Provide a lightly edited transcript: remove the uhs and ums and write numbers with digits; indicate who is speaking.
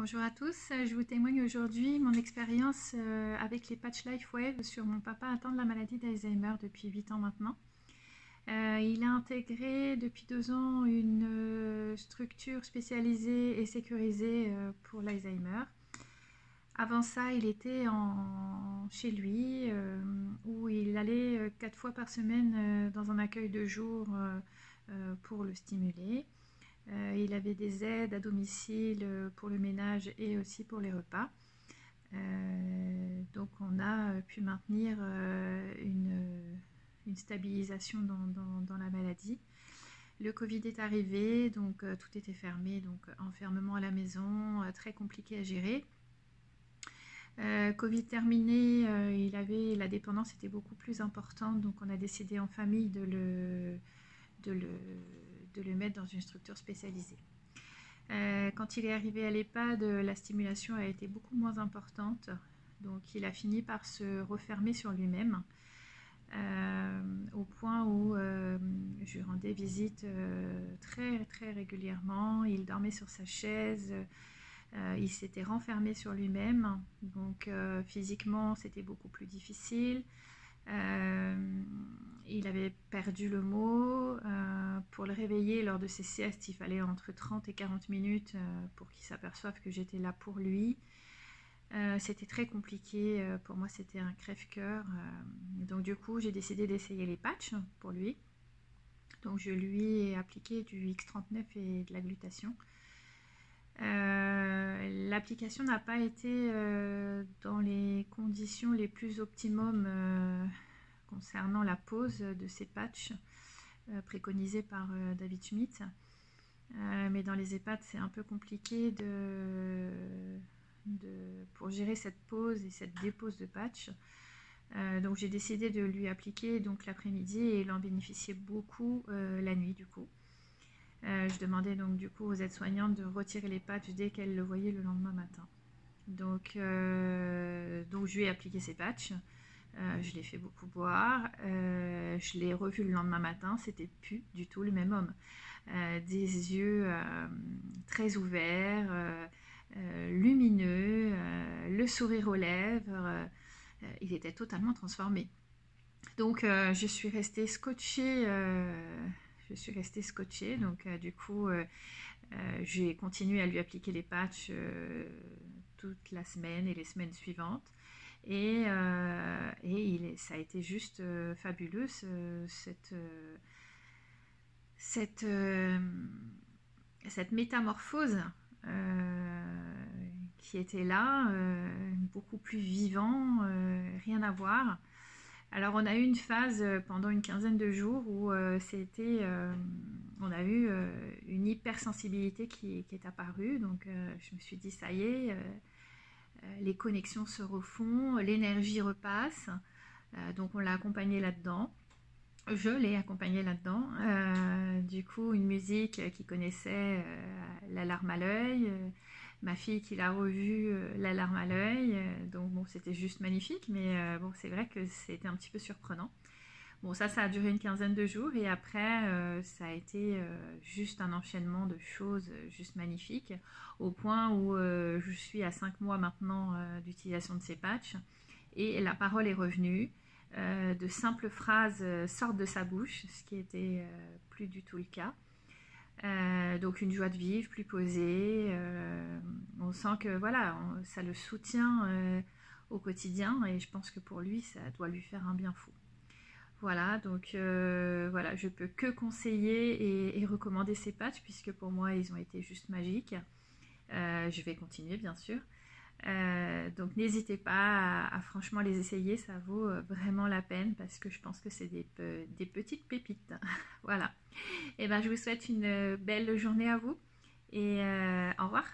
Speaker 1: Bonjour à tous, je vous témoigne aujourd'hui mon expérience avec les patchs LifeWave sur mon papa atteint de la maladie d'Alzheimer depuis 8 ans maintenant. Il a intégré depuis 2 ans une structure spécialisée et sécurisée pour l'Alzheimer. Avant ça, il était chez lui où il allait 4 fois par semaine dans un accueil de jour pour le stimuler. Il avait des aides à domicile pour le ménage et aussi pour les repas. Donc on a pu maintenir une stabilisation dans la maladie. Le Covid est arrivé, donc tout était fermé, donc enfermement à la maison, très compliqué à gérer. Covid terminé, la dépendance était beaucoup plus importante, donc on a décidé en famille de le mettre dans une structure spécialisée. Quand il est arrivé à l'EHPAD, la stimulation a été beaucoup moins importante, donc il a fini par se refermer sur lui-même, au point où je lui rendais visite très très régulièrement. Il dormait sur sa chaise, il s'était renfermé sur lui-même, donc physiquement c'était beaucoup plus difficile. Il avait perdu le mot. Pour le réveiller lors de ses siestes, il fallait entre 30 et 40 minutes pour qu'il s'aperçoive que j'étais là pour lui. C'était très compliqué, pour moi c'était un crève-cœur. Donc du coup j'ai décidé d'essayer les patchs pour lui. Donc je lui ai appliqué du X39 et de la glutation. L'application n'a pas été dans les conditions les plus optimum concernant la pose de ces patchs préconisés par David Schmidt. Mais dans les EHPAD, c'est un peu compliqué pour gérer cette pose et cette dépose de patch. Donc j'ai décidé de lui appliquer l'après-midi et il en bénéficiait beaucoup la nuit du coup. Je demandais donc du coup aux aides-soignantes de retirer les patchs dès qu'elles le voyaient le lendemain matin. Donc je lui ai appliqué ces patchs. Je l'ai fait beaucoup boire, je l'ai revu le lendemain matin, c'était plus du tout le même homme. Des yeux très ouverts, lumineux, le sourire aux lèvres, il était totalement transformé. Donc je suis restée scotchée, donc du coup j'ai continué à lui appliquer les patchs toute la semaine et les semaines suivantes. Et ça a été juste fabuleux, cette métamorphose qui était là, beaucoup plus vivant, rien à voir. Alors on a eu une phase pendant une quinzaine de jours où on a eu une hypersensibilité qui est apparue, donc je me suis dit ça y est, les connexions se refont, l'énergie repasse, donc on l'a accompagné là-dedans. Je l'ai accompagné là-dedans. Du coup, une musique qu'il connaissait, La larme à l'œil. Ma fille qui l'a revue, La larme à l'œil. Donc bon, c'était juste magnifique, mais bon, c'est vrai que c'était un petit peu surprenant. Bon, ça a duré une quinzaine de jours et après, ça a été juste un enchaînement de choses juste magnifiques, au point où je suis à 5 mois maintenant d'utilisation de ces patchs et la parole est revenue. De simples phrases sortent de sa bouche, ce qui était plus du tout le cas. Donc une joie de vivre, plus posée. On sent que voilà, ça le soutient au quotidien et je pense que pour lui, ça doit lui faire un bien fou. Voilà, donc voilà, je peux que conseiller et recommander ces patchs puisque pour moi, ils ont été juste magiques. Je vais continuer, bien sûr. Donc n'hésitez pas à franchement les essayer, ça vaut vraiment la peine parce que je pense que c'est des petites pépites. Voilà. Et ben je vous souhaite une belle journée à vous et au revoir.